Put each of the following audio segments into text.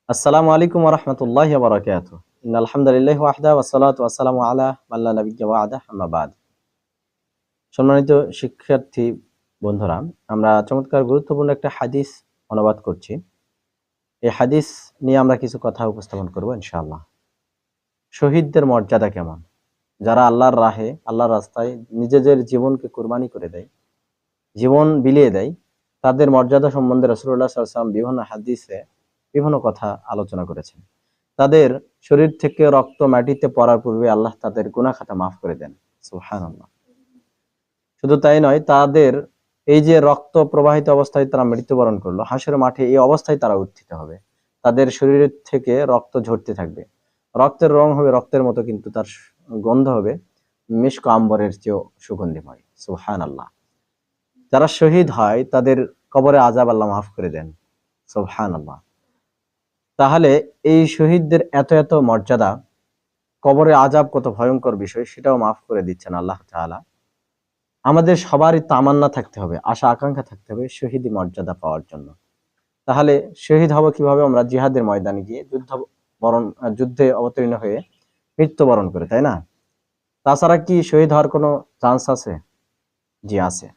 আসসালামু আলাইকুম ওয়া রাহমাতুল্লাহি ওয়া বারাকাতুহু। ইন্নাল হামদালিল্লাহি ওয়াহদা ওয়াসসালাতু ওয়াসসালামু আলা মান লা নাবিয়্যা বা'দা আম্মা বা'দ। সম্মানিত শিক্ষার্থী বন্ধুরা, আমরা চমৎকার গুরুত্বপূর্ণ একটা হাদিস অনুবাদ করছি। এই হাদিস নিয়ে আমরা কিছু কথা উপস্থাপন করব ইনশাআল্লাহ। শহীদদের মর্যাদা কেমন? যারা আল্লাহর রাহে, আল্লাহর রাস্তায় নিজেদের জীবনকে কুরবানি করে দেয়, জীবন বিলিয়ে দেয়, তাদের মর্যাদা সম্বন্ধে রাসূলুল্লাহ সাল্লাল্লাহু আলাইহি ওয়াসাল্লাম বিভিন্ন হাদিসে বিভিন্ন কথা আলোচনা করেছেন। তাদের শরীর থেকে রক্ত মাটিতে পড়ার পূর্বে আল্লাহ তাদের গুনাহ খাতা মাফ করে দেন। সুবহানাল্লাহ। শুধু তাই নয়, তাদের এই যে রক্ত প্রবাহিত অবস্থায় তারা মৃত্যুবরণ করলো, হাসরের মাঠে এই অবস্থায় তারা উত্থিত হবে। তাদের শরীর থেকে রক্ত ঝরতে থাকবে। রক্তের রং হবে রক্তের মতো, কিন্তু তার গন্ধ হবে মিশক আম্বরের চেয়েও সুগন্ধিময়। সুবহানাল্লাহ। যারা শহীদ হয় তাদের কবরে আযাব আল্লাহ মাফ করে দেন। সুবহানাল্লাহ। তাহলে এই শহীদদের এত এত মর্যাদা, কবরে আযাব কত ভয়ঙ্কর বিষয়, সেটাও মাফ করে দিচ্ছেন আল্লাহ তাআলা। আমাদের সবারই তামান্না থাকতে হবে, আশা আকাঙ্ক্ষা থাকতে হবে শহীদি মর্যাদা পাওয়ার জন্য। তাহলে শহীদ হব কিভাবে? আমরা জিহাদের ময়দানে গিয়ে যুদ্ধে অবতীর্ণ হয়ে মৃত্যুবরণ করে, তাই না? তাছাড়া কি শহীদ হওয়ার কোনো চান্স আছে? জি আছে।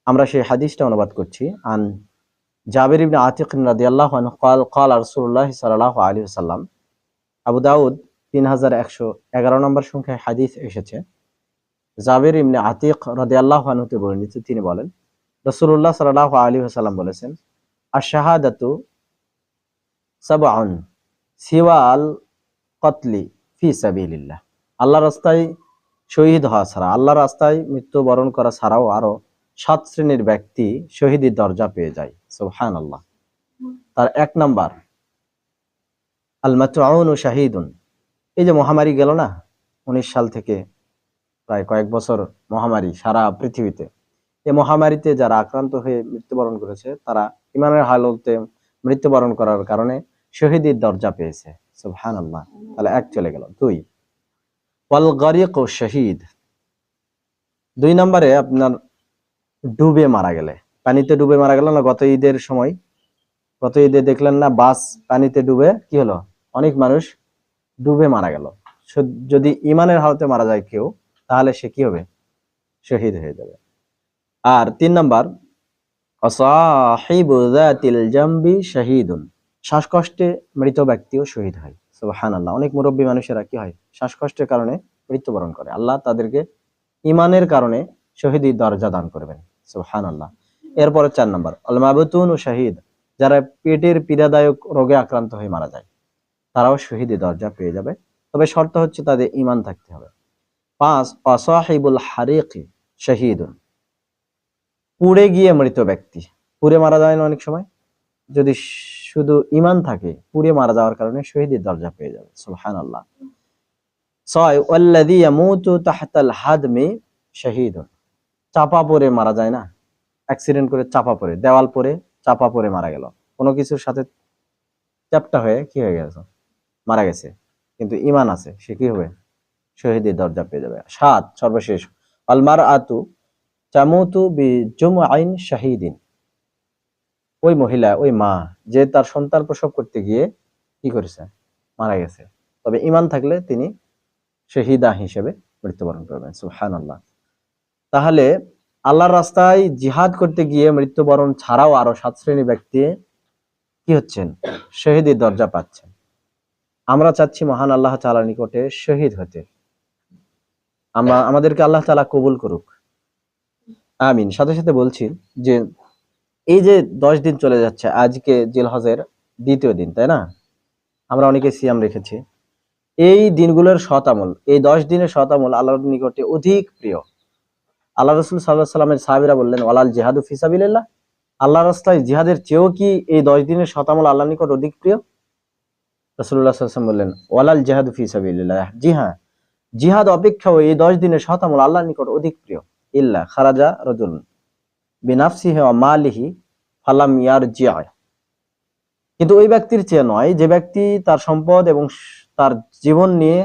আমরা সেই হাদিসটা অনুবাদ করছি। আন জাবির ইবনে আতিক রাদিয়াল্লাহু আনহু قال قال রাসূলুল্লাহ সাল্লাল্লাহু আলাইহি ওয়াসাল্লাম। আবু দাউদ 3111 নম্বর সংখ্যায় হাদিস এসেছে। জাবির ইবনে আতিক রাদিয়াল্লাহু আনহু থেকে বর্ণিত, তিনি বলেন রাসূলুল্লাহ সাল্লাল্লাহু আলাইহি ওয়াসাল্লাম বলেছেন, আশ-শাহাদাতু সাবউন সিওয়াল কতলি ফি সাবিলিল্লাহ। আল্লাহর রাস্তায় শহীদ হওয়া ছাড়া, আল্লাহর রাস্তায় মৃত্যুবরণ করা ছাড়াও আরো 7 শ্রেণীর ব্যক্তি শহীদের দরজা পেয়ে যায়। সুবহানাল্লাহ। তার 1 নাম্বার আল মাতউন শাহীদুন। এই যে মহামারী গেল না, 19 সাল থেকে প্রায় কয়েক বছর মহামারী সারা পৃথিবীতে, এই মহামারীতে যারা আক্রান্ত হয়ে মৃত্যুবরণ করেছে, তারা ইমানের হালতে মৃত্যুবরণ করার কারণে শহীদের দরজা পেয়েছে। সুবহানাল্লাহ। তাহলে 1 চলে গেল। 2 ওয়াল গারিক শাহীদ। 2 নম্বরে আপনার ডুবে মারা গেলে, পানিতে ডুবে মারা গেল না, গত ঈদে দেখলেন না, বাস পানিতে ডুবে কি হলো, অনেক মানুষ ডুবে মারা গেল। যদি ইমানের হালতে মারা যায় কেউ, তাহলে সে কি হবে? শহীদ হয়ে যাবে। আর 3 নাম্বার সাহিবু যাতিল জামবি শাহীদুন। শ্বাসকষ্টে মৃত ব্যক্তিও শহীদ হয়। সুবহানাল্লাহ। অনেক মুরব্বী মানুষেরা কি হয়, শ্বাসকষ্টের কারণে মৃত্যুবরণ করে। আল্লাহ তাদেরকে ইমানের কারণে শহীদের দরজা দান করবেন। সুবহানাল্লাহ। এরপরে 4 নাম্বার আল মাবতুন ও শাহীদ। যারা পেটের পীড়াদায়ক রোগে আক্রান্ত হয়ে মারা যায়, তারাও শহীদের দরজা পেয়ে যাবে, তবে শর্ত হচ্ছে তাদের ঈমান থাকতে হবে। 5 ওয়াসাহিবুল হারিকি শাহীদুন। পুড়ে গিয়ে মৃত ব্যক্তি, পুড়ে মারা যায় না অনেক সময়, যদি শুধু ঈমান থাকে, পুড়ে মারা যাওয়ার কারণে শহীদের দরজা পেয়ে যাবে। সুবহানাল্লাহ। 6 ওয়াল্লাযী ইয়ামুতু তাহতাল হাদমি শাহীদুন। চাপা পড়ে মারা যায় না, অ্যাক্সিডেন্ট করে চাপা পড়ে, দেওয়াল পড়ে চাপা পড়ে মারা গেল, কোনো কিছুর সাথে চ্যাপ্টা হয়ে কি হয়ে গেছে, মারা গেছে, কিন্তু ঈমান আছে, সে কি হবে? শহীদের দরজা পেয়ে যাবে। 7 সর্বশেষ আল মারআতু তামুতু বিজুমআইন শাহীদিন। ওই মহিলা, ওই মা, যে তার সন্তান প্রসব করতে গিয়ে কি করেছে, মারা গেছে, তবে ঈমান থাকলে তিনি শহীদা হিসেবে মৃত্যুবরণ করবেন। সুবহানাল্লাহ। তাহলে আল্লাহর রাস্তায় জিহাদ করতে গিয়ে মৃত্যুবরণ ছাড়াও আরো 7 শ্রেণীর ব্যক্তি কি হচ্ছেন, শহীদের দরজা পাচ্ছেন। আমরা চাচ্ছি মহান আল্লাহ তাআলার নিকটে শহীদ হতে। আমাদেরকে আল্লাহ তাআলা কবুল করুক, আমিন। সাথে সাথে বলছি যে এই যে 10 দিন চলে যাচ্ছে, আজকে জিলহজের 2য় দিন, তাই না? আমরা অনেকে সিয়াম রেখেছি। এই দিনগুলোর সৎ আমল, এই 10 দিনের সৎ আমল আল্লাহর নিকটে অধিক প্রিয়। আল্লাহ রাসূল সাল্লাল্লাহু আলাইহি ওয়াসাল্লামের সাহাবীরা বললেন, ওয়ালাল জিহাদু ফি সাবিলিল্লাহ। আল্লাহর রাস্তায় জিহাদের চেয়েও কি এই 10 দিনের সৎ আমল আল্লাহর নিকট অধিক প্রিয়? রাসূলুল্লাহ সাল্লাল্লাহু আলাইহি ওয়াসাল্লাম বললেন, ওয়ালাল জিহাদু ফি সাবিলিল্লাহ। জি হ্যাঁ, জিহাদ অপেক্ষাও এই 10 দিনের সৎ আমল আল্লাহর নিকট অধিক প্রিয়। ইল্লা খারাজা রাজুলুন বিনাফসিহি ওয়া মালিহি ফালাম ইয়ারজি'। কিন্তু ওই ব্যক্তির চেয়ে নয়, যে ব্যক্তি তার সম্পদ এবং তার জীবন নিয়ে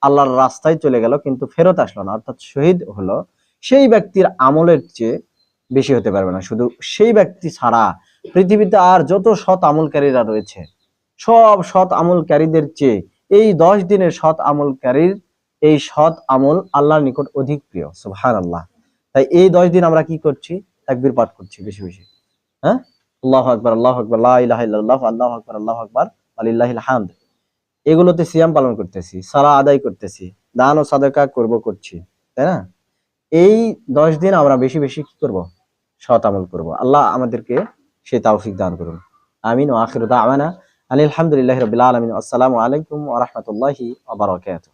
আল্লাহর রাস্তায় চলে গেল কিন্তু ফেরত আসলো না, অর্থাৎ শহীদ হলো, সেই ব্যক্তির আমলের চেয়ে বেশি হতে পারবে না। শুধু সেই ব্যক্তি ছাড়া পৃথিবীতে আর যত সৎ আমলকারীরা রয়েছে, সব সৎ আমলকারীদের চেয়ে এই 10 দিনের সৎ আমলকারীর এই সৎ আমল আল্লাহর নিকট অধিক প্রিয়। সুবহানাল্লাহ। তাই এই 10 দিন আমরা কি করছি? তাকবীর পাঠ করছি বেশি বেশি। হ্যাঁ, আল্লাহু আকবার, আল্লাহু আকবার, লা ইলাহা ইল্লাল্লাহ, আল্লাহু আকবার, আল্লাহু আকবার, ওয়ালিল্লাহিল হামদ। এগুলোতে সিয়াম পালন করতেছি, সালাত আদায় করতেছি, দান ও সাদাকা করছি, তাই না? এই 10 দিন আমরা বেশি বেশি কি করব? সৎ আমল করব। আল্লাহ আমাদেরকে সেই তৌফিক দান করুন। আমিন। ওয়া আখিরু দাওয়ানা আলহামদুলিল্লাহি রাব্বিল আলামিন। আসসালামু আলাইকুম ওয়া রাহমাতুল্লাহি ওয়া বারাকাতুহু।